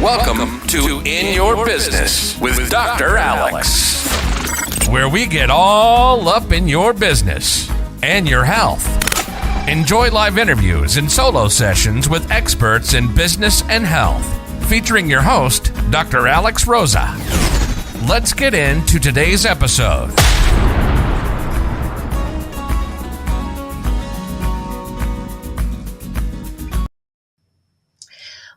Welcome to In Your Business with Dr. Alex, where we get all up in your business and your health. Enjoy live interviews and solo sessions with experts in business and health, featuring your host, Dr. Alex Rosa. Let's get into today's episode.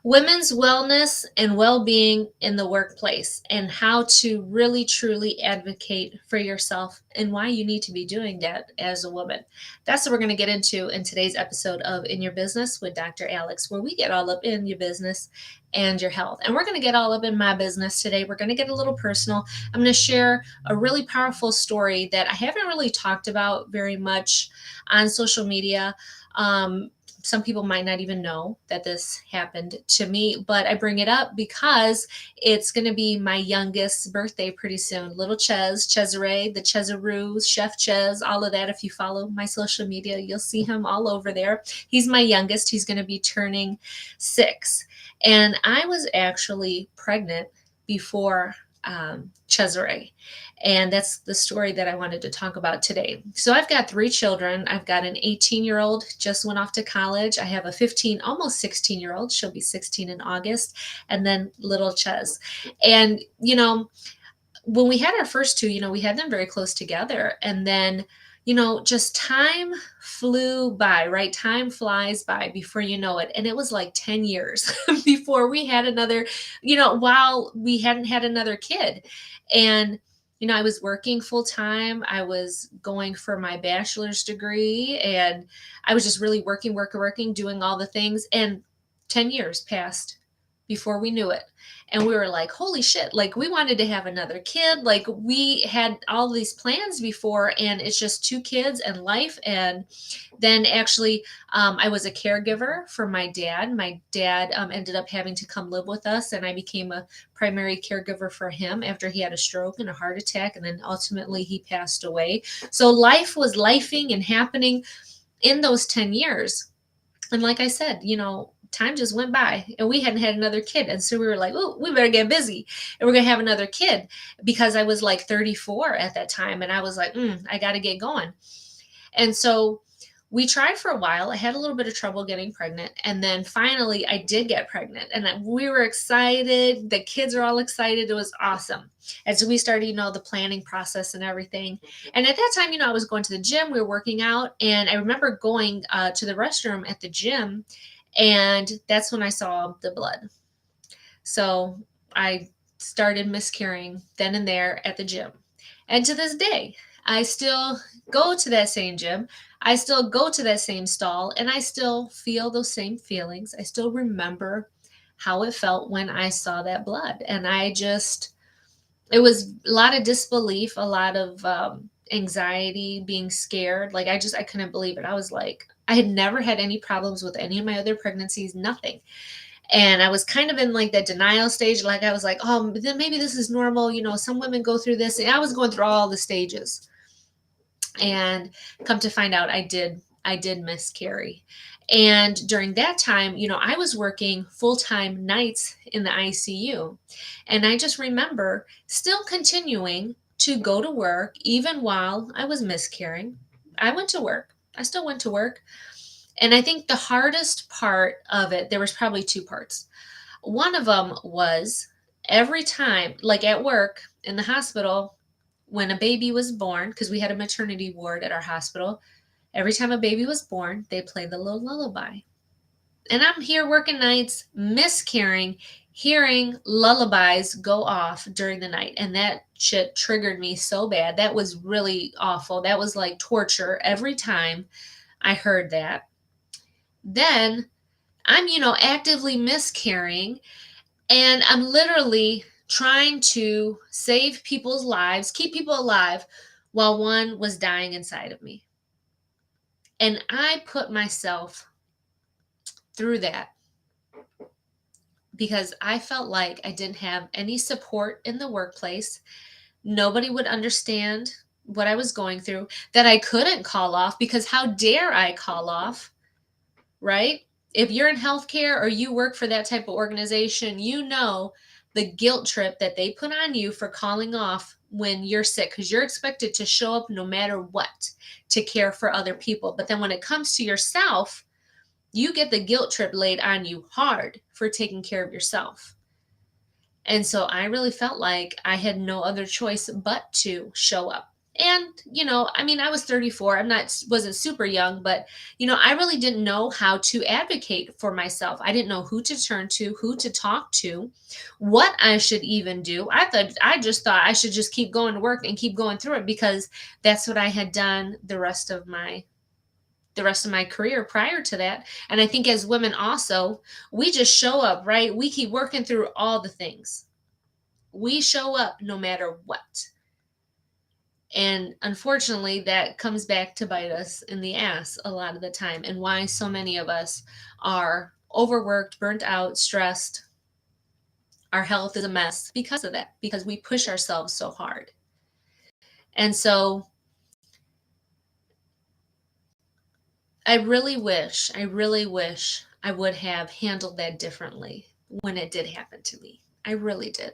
Women's wellness and well-being in the workplace, and how to really truly advocate for yourself and why you need to be doing that as a woman. That's what we're going to get into in today's episode of In Your Business with Dr. Alex, where we get all up in your business and your health. And we're going to get all up in my business today. We're going to get a little personal. I'm going to share a really powerful story that I haven't really talked about very much on social media. Some people might not even know that this happened to me, but I bring it up because it's going to be my youngest's birthday pretty soon. Little Cesare, the Cesaroos, Chef Ches, all of that. If you follow my social media, you'll see him all over there. He's my youngest. He's going to be turning 6. And I was actually pregnant before Cesare. And that's the story that I wanted to talk about today. So I've got 3 children. I've got an 18-year-old, just went off to college. I have a 15, almost 16-year-old. She'll be 16 in August. And then little Ches. And, when we had our first 2, we had them very close together. And then, just time flew by, right? Time flies by before you know it. And it was like 10 years before we had another, while we hadn't had another kid. And I was working full time. I was going for my bachelor's degree, and I was just really working, doing all the things. And 10 years passed before we knew it. And we were like, holy shit, like we wanted to have another kid. Like we had all these plans before, and it's just 2 kids and life. And then actually, I was a caregiver for my dad. My dad ended up having to come live with us, and I became a primary caregiver for him after he had a stroke and a heart attack. And then ultimately he passed away. So life was lifing and happening in those 10 years. And like I said, time just went by, and we hadn't had another kid. And so we were like, oh, we better get busy, and we're going to have another kid, because I was like 34 at that time. And I was like, I got to get going. And so we tried for a while. I had a little bit of trouble getting pregnant. And then finally I did get pregnant, and we were excited. The kids are all excited. It was awesome. And so we started, the planning process and everything. And at that time, I was going to the gym, we were working out. And I remember going to the restroom at the gym, and that's when I saw the blood. So I started miscarrying then and there at the gym. And to this day, I still go to that same gym. I still go to that same stall, and I still feel those same feelings. I still remember how it felt when I saw that blood. And it was a lot of disbelief, a lot of anxiety, being scared. Like I couldn't believe it. I was like, I had never had any problems with any of my other pregnancies, nothing. And I was kind of in like that denial stage. Like I was like, oh, then maybe this is normal. Some women go through this. And I was going through all the stages. And come to find out, I did miscarry. And during that time, I was working full-time nights in the ICU. And I just remember still continuing to go to work even while I was miscarrying. I went to work. I still went to work. And I think the hardest part of it, there was probably 2 parts. One of them was every time, like at work, in the hospital, when a baby was born, because we had a maternity ward at our hospital, every time a baby was born, they played the little lullaby. And I'm here working nights, miscarrying, hearing lullabies go off during the night. And that shit triggered me so bad. That was really awful. That was like torture every time I heard that. Then I'm, actively miscarrying, and I'm literally trying to save people's lives, keep people alive, while one was dying inside of me. And I put myself through that because I felt like I didn't have any support in the workplace. Nobody would understand what I was going through, that I couldn't call off, because how dare I call off, right? If you're in healthcare or you work for that type of organization, you know the guilt trip that they put on you for calling off when you're sick, because you're expected to show up no matter what to care for other people. But then when it comes to yourself, you get the guilt trip laid on you hard for taking care of yourself. And so I really felt like I had no other choice but to show up. And, I was 34. Wasn't super young, but, I really didn't know how to advocate for myself. I didn't know who to turn to, who to talk to, what I should even do. I just thought I should just keep going to work and keep going through it, because that's what I had done the rest of my career prior to that. And I think as women also, we just show up, right? We keep working through all the things. We show up no matter what. And unfortunately, that comes back to bite us in the ass a lot of the time, and why so many of us are overworked, burnt out, stressed. Our health is a mess because of that, because we push ourselves so hard. And so I really wish I would have handled that differently when it did happen to me. I really did.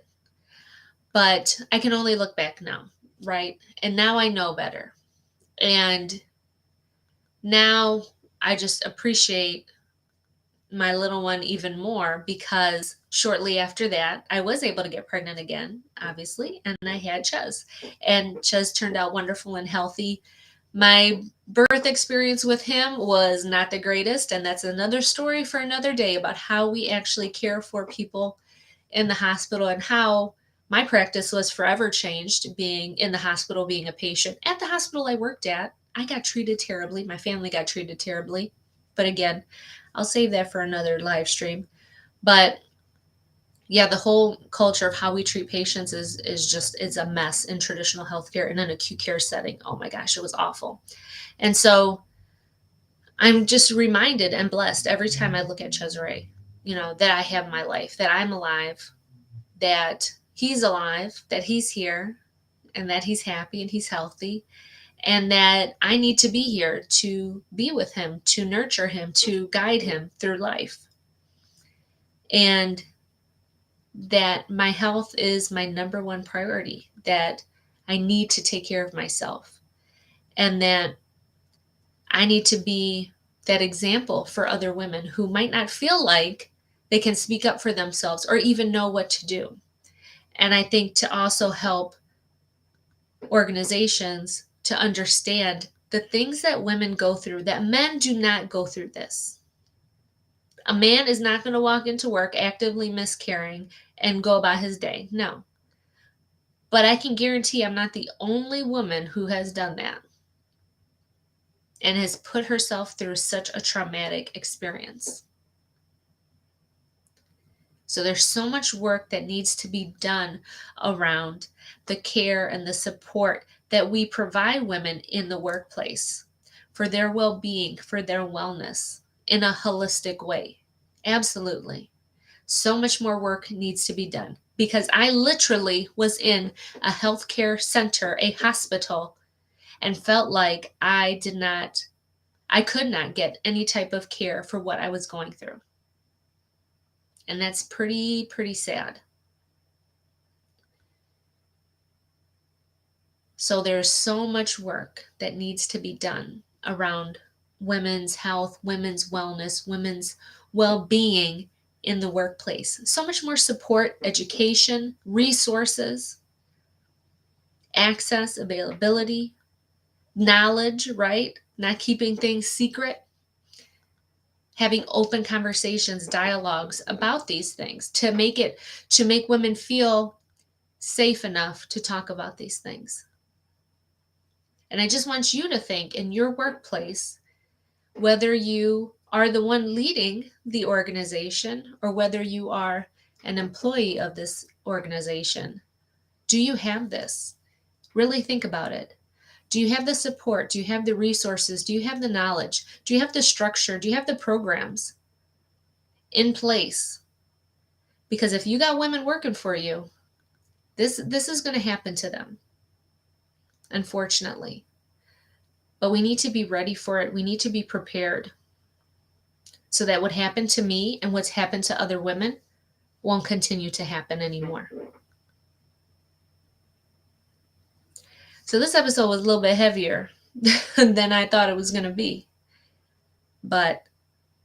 But I can only look back now, right? And now I know better. And now I just appreciate my little one even more, because shortly after that, I was able to get pregnant again, obviously, and I had Chuz. And Chuz turned out wonderful and healthy. My birth experience with him was not the greatest, and that's another story for another day, about how we actually care for people in the hospital, and how my practice was forever changed being in the hospital, being a patient. At the hospital I worked at, I got treated terribly. My family got treated terribly. But again, I'll save that for another live stream. But yeah, the whole culture of how we treat patients is a mess in traditional healthcare, in an acute care setting. Oh my gosh, it was awful. And so I'm just reminded and blessed every time I look at Cesare, that I have my life, that I'm alive, that he's alive, that he's here, and that he's happy and he's healthy, and that I need to be here to be with him, to nurture him, to guide him through life. And that my health is my number one priority, that I need to take care of myself, and that I need to be that example for other women who might not feel like they can speak up for themselves or even know what to do. And I think to also help organizations to understand the things that women go through, that men do not go through this. A man is not going to walk into work actively miscarrying and go about his day. No. But I can guarantee I'm not the only woman who has done that and has put herself through such a traumatic experience. So there's so much work that needs to be done around the care and the support that we provide women in the workplace for their well-being, for their wellness in a holistic way. Absolutely. So much more work needs to be done, because I literally was in a healthcare center, a hospital, and felt like I could not get any type of care for what I was going through. And that's pretty sad. So there's so much work that needs to be done around women's health, women's wellness, women's well-being in the workplace. So much more support, education, resources, access, availability, knowledge, right? Not keeping things secret. Having open conversations, dialogues about these things to make women feel safe enough to talk about these things. And I just want you to think in your workplace, whether you are the one leading the organization or whether you are an employee of this organization, do you have this? Really think about it. Do you have the support? Do you have the resources? Do you have the knowledge? Do you have the structure? Do you have the programs in place? Because if you got women working for you, this is going to happen to them, unfortunately. But we need to be ready for it. We need to be prepared. so that what happened to me and what's happened to other women won't continue to happen anymore. So this episode was a little bit heavier than I thought it was going to be. But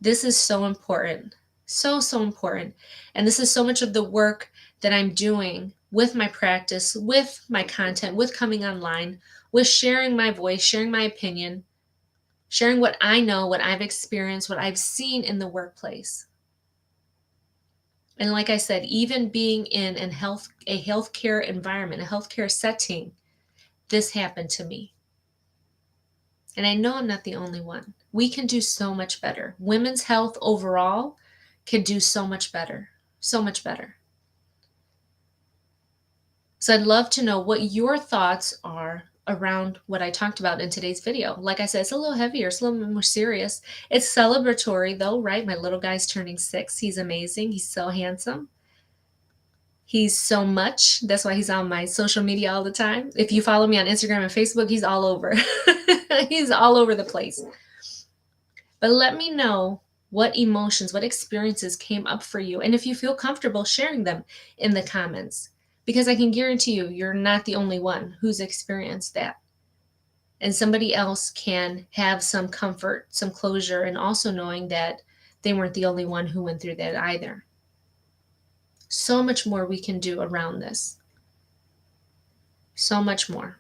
this is so important. So, so important. And this is so much of the work that I'm doing with my practice, with my content, with coming online, with sharing my voice, sharing my opinion, sharing what I know, what I've experienced, what I've seen in the workplace. And like I said, even being in a healthcare environment, a healthcare setting, this happened to me. And I know I'm not the only one. We can do so much better. Women's health overall can do so much better. So much better. So I'd love to know what your thoughts are around what I talked about in today's video. Like I said, it's a little heavier, it's a little more serious. It's celebratory though, right? My little guy's turning 6. He's amazing. He's so handsome. He's so much. That's why he's on my social media all the time. If you follow me on Instagram and Facebook, he's all over. He's all over the place. But let me know what emotions, what experiences came up for you. And if you feel comfortable sharing them in the comments, because I can guarantee you, you're not the only one who's experienced that. And somebody else can have some comfort, some closure, and also knowing that they weren't the only one who went through that either. So much more we can do around this. So much more.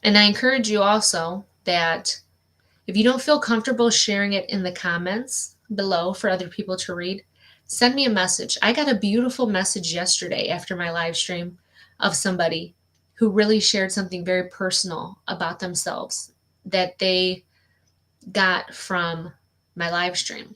And I encourage you also that if you don't feel comfortable sharing it in the comments below for other people to read, send me a message. I got a beautiful message yesterday after my live stream of somebody who really shared something very personal about themselves that they got from my live stream.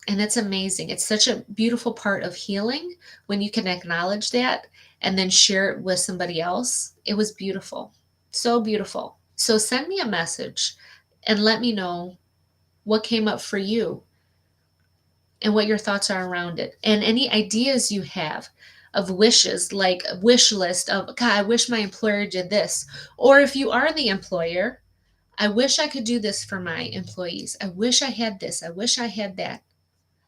And it's amazing. It's such a beautiful part of healing when you can acknowledge that and then share it with somebody else. It was beautiful. So beautiful. So send me a message and let me know what came up for you and what your thoughts are around it. And any ideas you have of wishes, like a wish list of, God, I wish my employer did this. Or if you are the employer, I wish I could do this for my employees. I wish I had this. I wish I had that.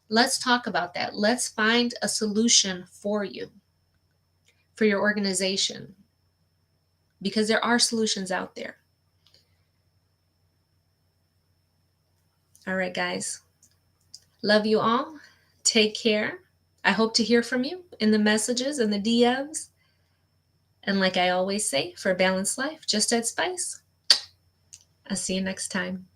Let's talk about that. Let's find a solution for you, for your organization, because there are solutions out there. All right, guys. Love you all. Take care. I hope to hear from you in the messages and the DMs. And like I always say, for a balanced life, just add spice. I'll see you next time.